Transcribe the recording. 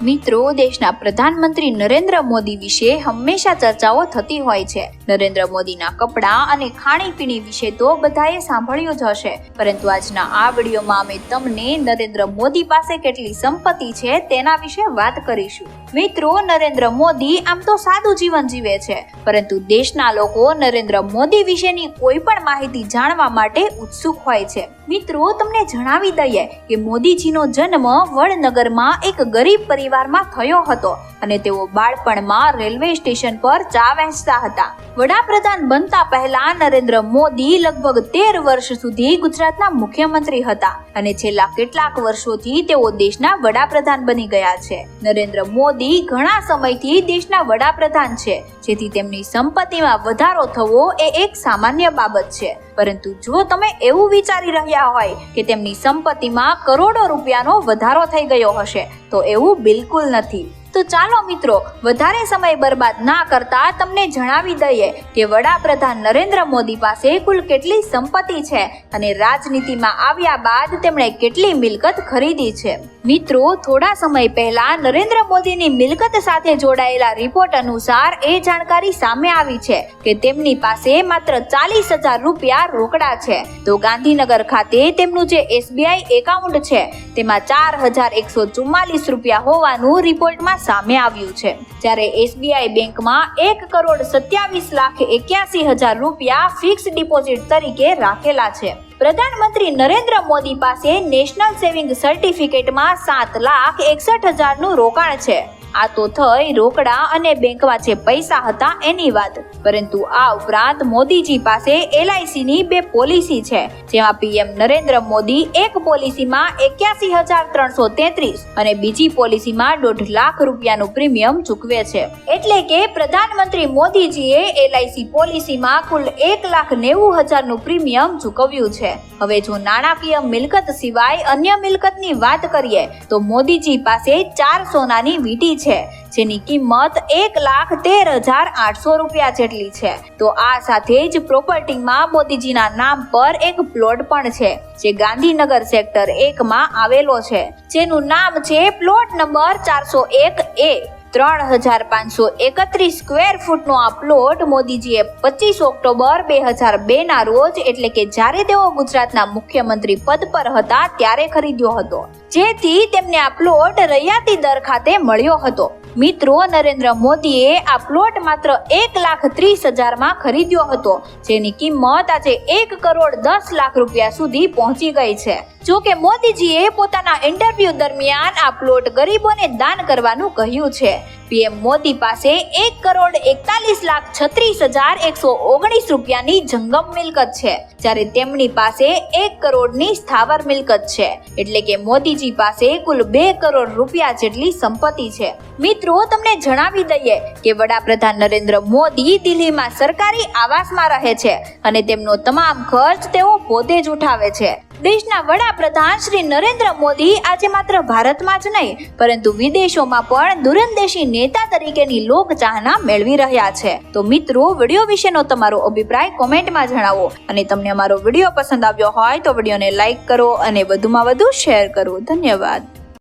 મિત્રો, દેશના પ્રધાનમંત્રી નરેન્દ્ર મોદી વિશે હંમેશા ચર્ચાઓ થતી હોય છે. નરેન્દ્ર મોદીના કપડાં અને ખાણીપીણી વિશે તો બધાએ સાંભળ્યું જ હશે, પરંતુ આજના આ વિડીયોમાં અમે તમને નરેન્દ્ર મોદી પાસે કેટલી સંપત્તિ છે તેના વિશે વાત કરીશું. મિત્રો, નરેન્દ્ર મોદી આમ તો સાદું જીવન જીવે છે, પરંતુ દેશના લોકો નરેન્દ્ર મોદી વિશેની કોઈ પણ માહિતી જાણવા માટે ઉત્સુક હોય છે. મિત્રો, તમને જણાવી દઈએ કે મોદીજીનો જન્મ વડનગરમાં એક ગરીબ પરિવારમાં થયો હતો અને તેઓ બાળપણમાં રેલવે સ્ટેશન પર ચા વેચતા હતા. વડાપ્રધાન બનતા પહેલા નરેન્દ્ર મોદી લગભગ 13 વર્ષ સુધી ગુજરાતના મુખ્યમંત્રી હતા અને છેલ્લા કેટલાક વર્ષોથી તેઓ દેશના વડાપ્રધાન બની ગયા છે. નરેન્દ્ર મોદી ઘણા સમયથી દેશના વડાપ્રધાન છે, જેથી તેમની સંપત્તિમાં વધારો થવો એ એક સામાન્ય બાબત છે. પરંતુ જો તમે એવું વિચારી રહ્યા હોય કે તેમની સંપત્તિમાં કરોડો રૂપિયાનો વધારો થઈ ગયો હશે, તો એવું બિલકુલ નથી. તો ચાલો મિત્રો, વધારે સમય બરબાદ ના કરતા તમને જણાવી દઈએ કે વડાપ્રધાન નરેન્દ્ર મોદી પાસે કુલ કેટલી સંપત્તિ છે અને રાજનીતિમાં આવ્યા બાદ તેમણે કેટલી મિલકત ખરીદી છે. મિત્રો, થોડા સમય પહેલા નરેન્દ્ર મોદીની મિલકત સાથે જોડાયેલા રિપોર્ટ અનુસાર એ જાણકારી સામે આવી છે કે તેમની પાસે માત્ર 40,000 રૂપિયા રોકડા છે. તો ગાંધીનગર ખાતે તેમનું જે SBI એકાઉન્ટ છે તેમાં 4,144 રૂપિયા હોવાનું રિપોર્ટમાં સામે આવ્યું છે. જ્યારે SBI બેંકમાં 1,27,81,000 રૂપિયા ફિક્સ ડિપોઝિટ તરીકે રાખેલા છે. પ્રધાનમંત્રી નરેન્દ્ર મોદી પાસે નેશનલ સેવિંગ સર્ટિફિકેટમાં 7,61,000 નું રોકાણ છે. આ તો થઈ રોકડા અને બેંકમાં જે પૈસા હતા એની વાત, પરંતુ આ ઉપરાંત મોદીજી પાસે LIC ની 2 પોલિસી છે, જેમાં PM નરેન્દ્ર મોદી એક પોલિસીમાં 81,333 અને બીજી પોલિસીમાં 1.5 લાખ રૂપિયાનું પ્રીમિયમ ચૂકવે છે. એટલે કે પ્રધાનમંત્રી મોદીજીએ LIC પોલિસીમાં કુલ 1,90,000 નું પ્રીમિયમ ચૂકવ્યું છે. હવે જો નાણાકીય મિલકત સિવાય અન્ય મિલકતની વાત કરીએ તો મોદીજી પાસે 4 સોનાની વીંટી છે, જેની કિંમત 1,13,800 રૂપિયા જેટલી છે. તો આ સાથે જ પ્રોપર્ટીમાં મોદીજીના નામ પર એક પ્લોટ પણ છે, જે ગાંધીનગર સેક્ટર 1 માં આવેલો છે, જેનું નામ છે પ્લોટ નંબર 401A. 3,531 સ્ક્વેર ફૂટનો આ પ્લોટ મોદીજીએ 25 ઓક્ટોબર 2002 ના રોજ, એટલે કે જ્યારે તેઓ ગુજરાતના મુખ્યમંત્રી પદ પર હતા ત્યારે ખરીદ્યો હતો, જેથી તેમને આ પ્લોટ રૈયાતી દર ખાતે મળ્યો હતો. મિત્રો, નરેન્દ્ર મોદીએ આ પ્લોટ માત્ર 1,30,000 માં ખરીદ્યો હતો, જેની કિંમત આજે 1,10,00,000 રૂપિયા સુધી પહોંચી ગઈ છે. જો કે મોદીજીએ પોતાના ઇન્ટરવ્યુ દરમિયાન આ પ્લોટ ગરીબોને દાન કરવાનું કહ્યું છે. PM મોદી પાસે 1,41,36,119 રૂપિયાની જંગમ મિલકત છે, જ્યારે તેમની પાસે 1 કરોડની સ્થાવર મિલકત છે. એટલે કે મોદીજી પાસે કુલ 2 કરોડ રૂપિયા જેટલી સંપત્તિ છે. મિત્રો, તમને જણાવી દઈએ કે વડાપ્રધાન નરેન્દ્ર મોદી દિલ્હીમાં સરકારી આવાસમાં રહે છે અને તેમનો તમામ ખર્ચ તેઓ પોતે જ ઉઠાવે છે. દેશના વડાપ્રધાન શ્રી નરેન્દ્ર મોદી આજે માત્ર ભારતમાં જ નહીં, પરંતુ વિદેશોમાં પણ દૂરંદેશી નેતા તરીકેની લોકચાહના મેળવી રહ્યા છે. તો મિત્રો, વિડીયો વિશેનો તમારો અભિપ્રાય કોમેન્ટમાં જણાવો અને તમને અમારો વિડીયો પસંદ આવ્યો હોય તો વિડીયોને લાઈક કરો અને વધુમાં વધુ શેર કરો. ધન્યવાદ.